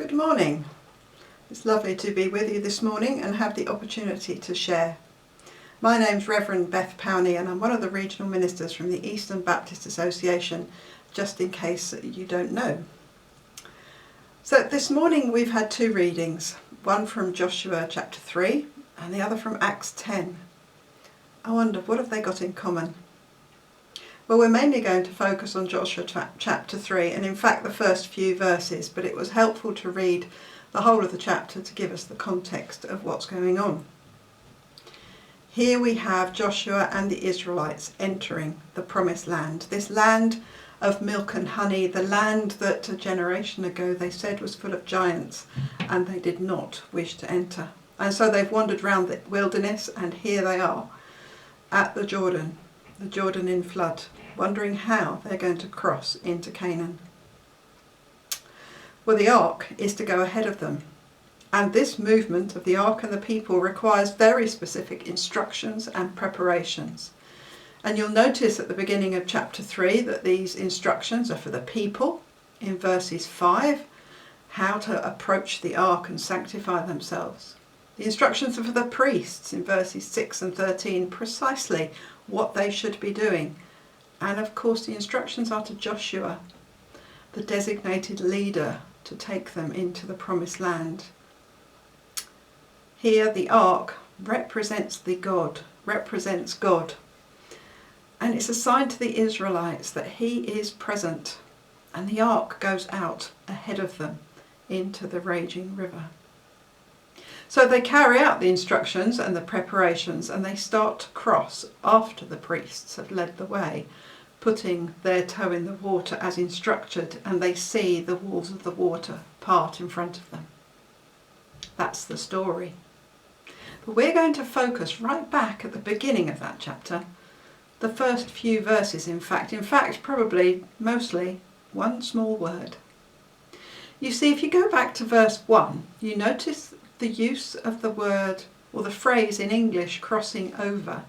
Good morning. It's lovely to be with you this morning and have the opportunity to share. My name's Reverend Beth Powney and I'm one of the regional ministers from the Eastern Baptist Association, just in case you don't know. So this morning we've had two readings, one from Joshua chapter 3 and the other from Acts 10. I wonder, what have they got in common? Well, we're mainly going to focus on Joshua chapter 3 and in fact the first few verses, but it was helpful to read the whole of the chapter to give us the context of what's going on. Here we have Joshua and the Israelites entering the promised land, this land of milk and honey, the land that a generation ago they said was full of giants and they did not wish to enter. And so they've wandered round the wilderness and here they are at the Jordan in flood, wondering how they're going to cross into Canaan. Well, the ark is to go ahead of them, and this movement of the ark and the people requires very specific instructions and preparations. And you'll notice at the beginning of chapter 3 that these instructions are for the people in verses 5, how to approach the ark and sanctify themselves. The instructions are for the priests in verses 6 and 13, precisely what they should be doing. And of course the instructions are to Joshua, the designated leader to take them into the promised land. Here the ark represents God. And it's a sign to the Israelites that he is present. And the ark goes out ahead of them into the raging river. So they carry out the instructions and the preparations and they start to cross after the priests have led the way, putting their toe in the water as instructed, and they see the walls of the water part in front of them. That's the story. But we're going to focus right back at the beginning of that chapter, the first few verses in fact, probably mostly one small word. You see, if you go back to verse 1, you notice the use of the word, or the phrase in English, crossing over.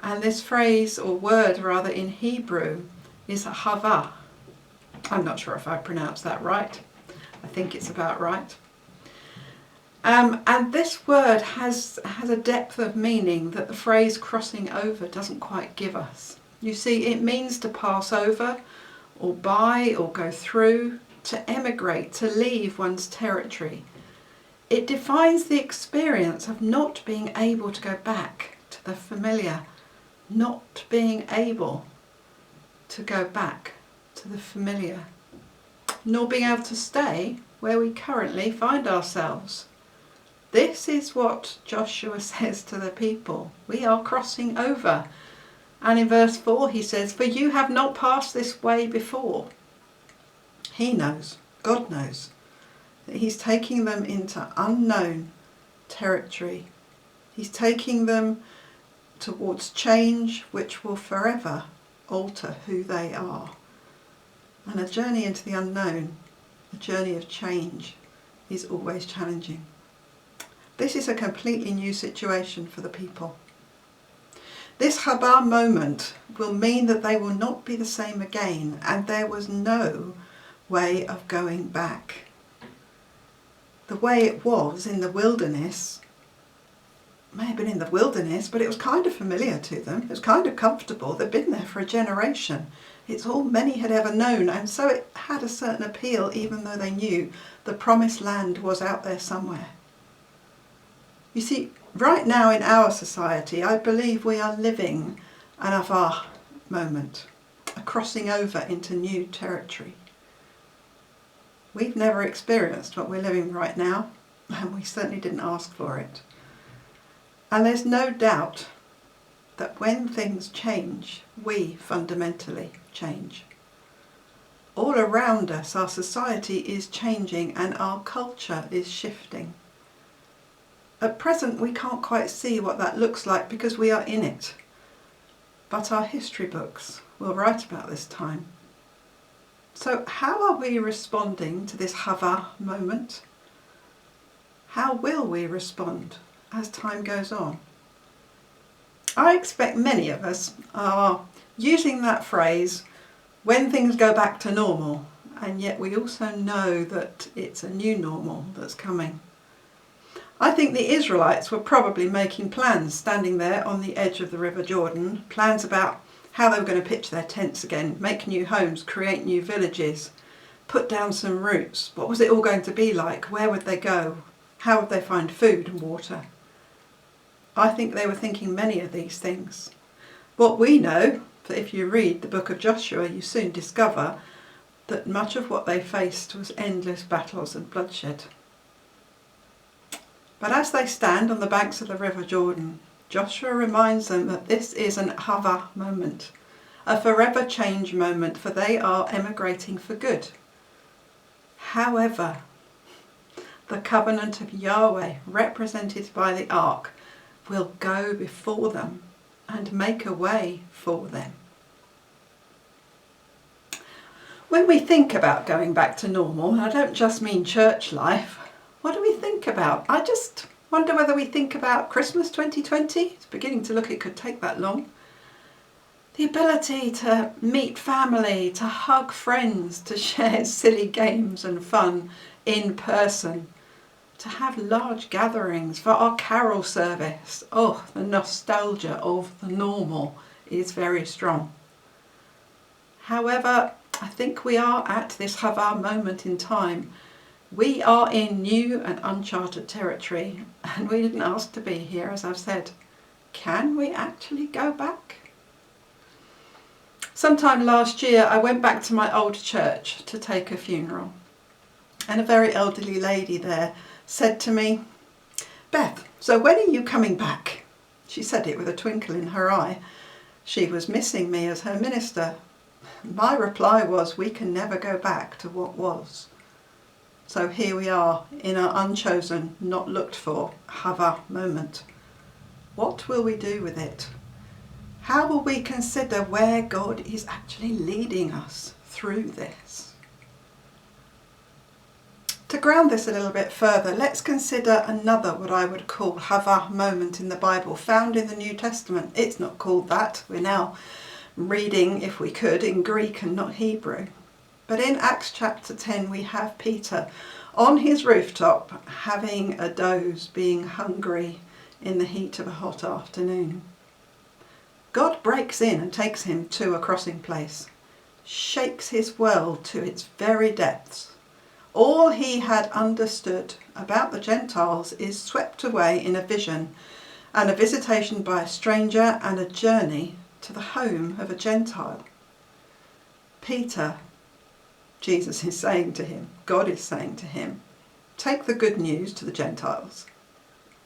And this phrase, or word rather, in Hebrew is havah. I'm not sure if I pronounced that right. I think it's about right. And this word has a depth of meaning that the phrase crossing over doesn't quite give us. You see, it means to pass over, or by, or go through, to emigrate, to leave one's territory. It defines the experience of not being able to go back to the familiar, not being able to go back to the familiar, nor being able to stay where we currently find ourselves. This is what Joshua says to the people. We are crossing over. And in verse 4 he says, "For you have not passed this way before." He knows, God knows, that he's taking them into unknown territory. He's taking them towards change which will forever alter who they are. And a journey into the unknown, a journey of change, is always challenging. This is a completely new situation for the people. This Habar moment will mean that they will not be the same again, and there was no way of going back. The way it was in the wilderness, may have been in the wilderness, but it was kind of familiar to them. It was kind of comfortable. They'd been there for a generation. It's all many had ever known, and so it had a certain appeal, even though they knew the promised land was out there somewhere. You see, right now in our society, I believe we are living an Havar moment, a crossing over into new territory. We've never experienced what we're living right now, and we certainly didn't ask for it. And there's no doubt that when things change, we fundamentally change. All around us, our society is changing and our culture is shifting. At present, we can't quite see what that looks like because we are in it. But our history books will write about this time. So how are we responding to this Havar moment? How will we respond as time goes on? I expect many of us are using that phrase when things go back to normal and yet we also know that it's a new normal that's coming. I think the Israelites were probably making plans, standing there on the edge of the River Jordan, plans about how they were going to pitch their tents again, make new homes, create new villages, put down some roots. What was it all going to be like? Where would they go? How would they find food and water? I think they were thinking many of these things. What we know, that if you read the book of Joshua, you soon discover that much of what they faced was endless battles and bloodshed. But as they stand on the banks of the River Jordan, Joshua reminds them that this is an Hava moment, a forever change moment, for they are emigrating for good. However, the covenant of Yahweh, represented by the ark, will go before them and make a way for them. When we think about going back to normal, and I don't just mean church life, what do we think about? I just wonder whether we think about Christmas 2020. It's beginning to look it could take that long. The ability to meet family, to hug friends, to share silly games and fun in person, to have large gatherings for our carol service. Oh, the nostalgia of the normal is very strong. However, I think we are at this Hava moment in time. We are in new and uncharted territory, and we didn't ask to be here, as I've said. Can we actually go back? Sometime last year, I went back to my old church to take a funeral, and a very elderly lady there said to me, "Beth, so when are you coming back?" She said it with a twinkle in her eye. She was missing me as her minister. My reply was, we can never go back to what was. So here we are in our unchosen, not looked for Hava moment. What will we do with it? How will we consider where God is actually leading us through this? To ground this a little bit further, let's consider another, what I would call Hava moment in the Bible, found in the New Testament. It's not called that. We're now reading, if we could, in Greek and not Hebrew. But in Acts chapter 10, we have Peter on his rooftop having a doze, being hungry in the heat of a hot afternoon. God breaks in and takes him to a crossing place, shakes his world to its very depths. All he had understood about the Gentiles is swept away in a vision and a visitation by a stranger and a journey to the home of a Gentile. Peter, Jesus is saying to him, God is saying to him, take the good news to the Gentiles.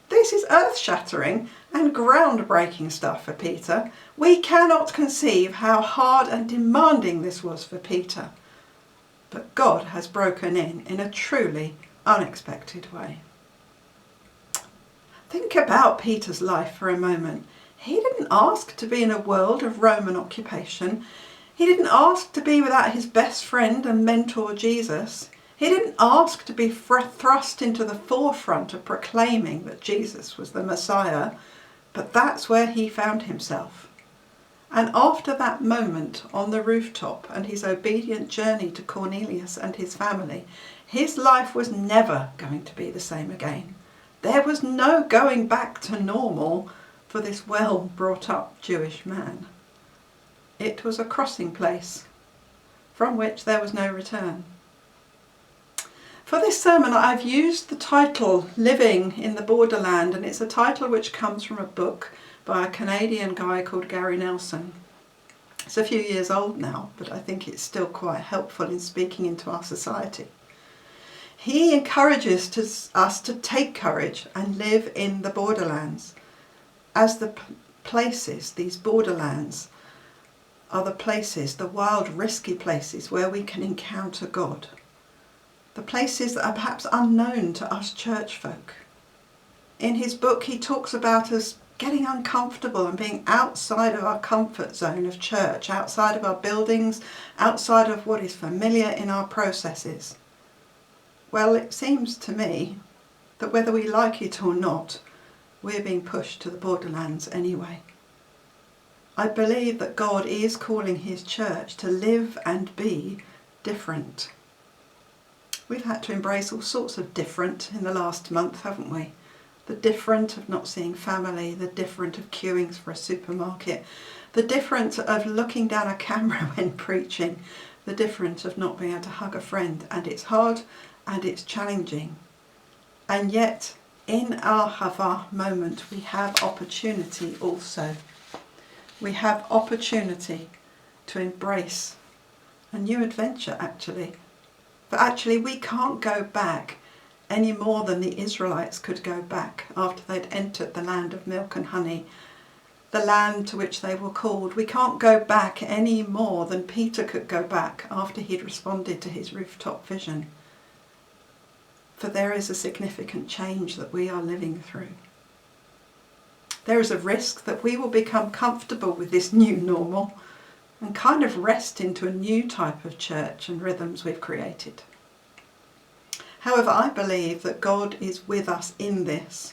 This is earth-shattering and groundbreaking stuff for Peter. We cannot conceive how hard and demanding this was for Peter. But God has broken in a truly unexpected way. Think about Peter's life for a moment. He didn't ask to be in a world of Roman occupation. He didn't ask to be without his best friend and mentor Jesus. He didn't ask to be thrust into the forefront of proclaiming that Jesus was the Messiah, but that's where he found himself. And after that moment on the rooftop and his obedient journey to Cornelius and his family, his life was never going to be the same again. There was no going back to normal for this well-brought-up Jewish man. It was a crossing place from which there was no return. For this sermon, I've used the title Living in the Borderland, and it's a title which comes from a book by a Canadian guy called Gary Nelson. It's a few years old now, but I think it's still quite helpful in speaking into our society. He encourages us to take courage and live in the borderlands, as the places, these borderlands, are the places, the wild, risky places where we can encounter God. The places that are perhaps unknown to us church folk. In his book, he talks about us getting uncomfortable and being outside of our comfort zone of church, outside of our buildings, outside of what is familiar in our processes. Well, it seems to me that whether we like it or not, we're being pushed to the borderlands anyway. I believe that God is calling his church to live and be different, We've had to embrace all sorts of different in the last month, haven't we? The different of not seeing family, the different of queuing for a supermarket, the different of looking down a camera when preaching, the different of not being able to hug a friend. And it's hard and it's challenging. And yet, in our Hava moment, we have opportunity also. We have opportunity to embrace a new adventure, actually. But actually, we can't go back any more than the Israelites could go back after they'd entered the land of milk and honey, the land to which they were called. We can't go back any more than Peter could go back after he'd responded to his rooftop vision. For there is a significant change that we are living through. There is a risk that we will become comfortable with this new normal and kind of rest into a new type of church and rhythms we've created. However, I believe that God is with us in this,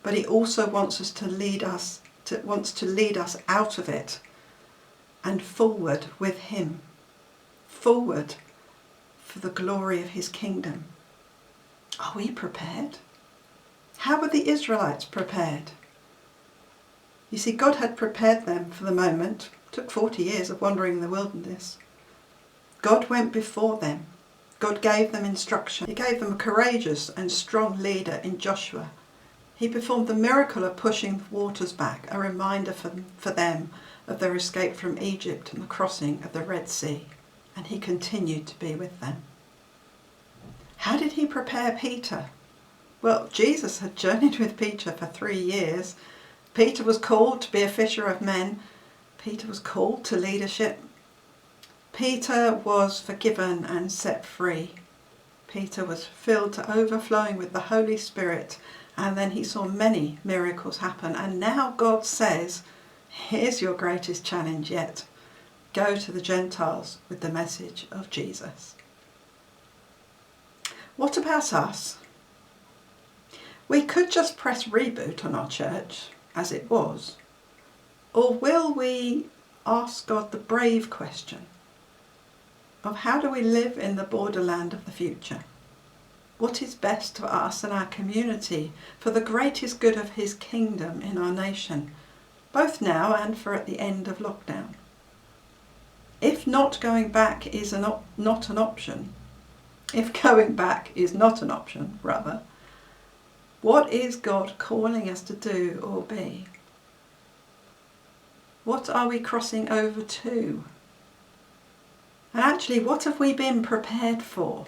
but he also wants to lead us out of it and forward with him, forward for the glory of his kingdom. Are we prepared? How were the Israelites prepared? You see, God had prepared them for the moment. It took 40 years of wandering in the wilderness. God went before them. God gave them instruction. He gave them a courageous and strong leader in Joshua. He performed the miracle of pushing the waters back, a reminder for them of their escape from Egypt and the crossing of the Red Sea. And he continued to be with them. How did he prepare Peter? Well, Jesus had journeyed with Peter for 3 years. Peter was called to be a fisher of men. Peter was called to leadership. Peter was forgiven and set free. Peter was filled to overflowing with the Holy Spirit, and then he saw many miracles happen. And now God says, here's your greatest challenge yet. Go to the Gentiles with the message of Jesus. What about us? We could just press reboot on our church as it was. Or will we ask God the brave question of how do we live in the borderland of the future? What is best for us and our community for the greatest good of his kingdom in our nation, both now and for at the end of lockdown? If not going back is not an option, if going back is not an option, rather, what is God calling us to do or be? What are we crossing over to? And actually, what have we been prepared for?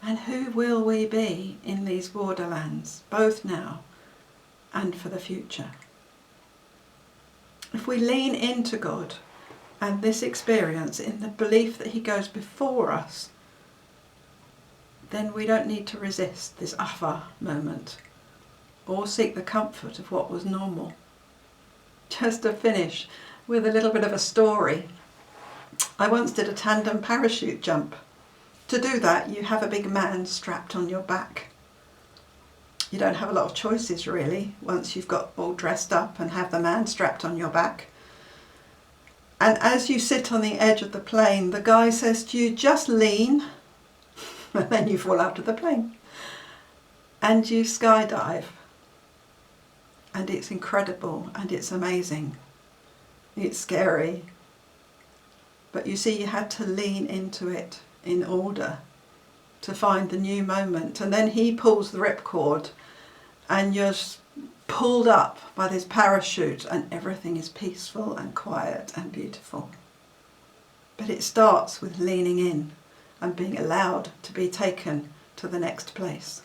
And who will we be in these borderlands, both now and for the future? If we lean into God and this experience in the belief that he goes before us, then we don't need to resist this Ava moment or seek the comfort of what was normal. Just to finish with a little bit of a story. I once did a tandem parachute jump. To do that, you have a big man strapped on your back. You don't have a lot of choices really once you've got all dressed up and have the man strapped on your back. And as you sit on the edge of the plane, the guy says to you, just lean, and then you fall out of the plane. And you skydive. And it's incredible and it's amazing. It's scary. But you see, you had to lean into it in order to find the new moment. And then he pulls the ripcord and you're pulled up by this parachute and everything is peaceful and quiet and beautiful. But it starts with leaning in and being allowed to be taken to the next place.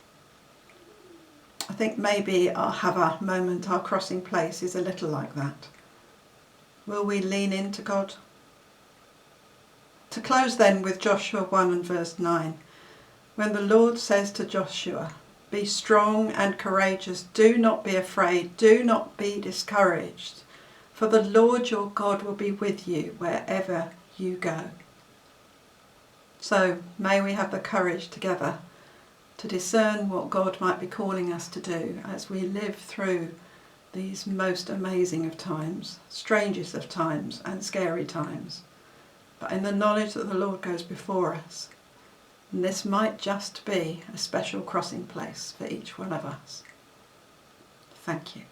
I think maybe our Hava moment, our crossing place, is a little like that. Will we lean into God? To close then with Joshua 1 and verse 9, when the Lord says to Joshua, be strong and courageous, do not be afraid, do not be discouraged, for the Lord your God will be with you wherever you go. So may we have the courage together to discern what God might be calling us to do as we live through these most amazing of times, strangest of times and scary times. But in the knowledge that the Lord goes before us, And this might just be a special crossing place for each one of us. Thank you.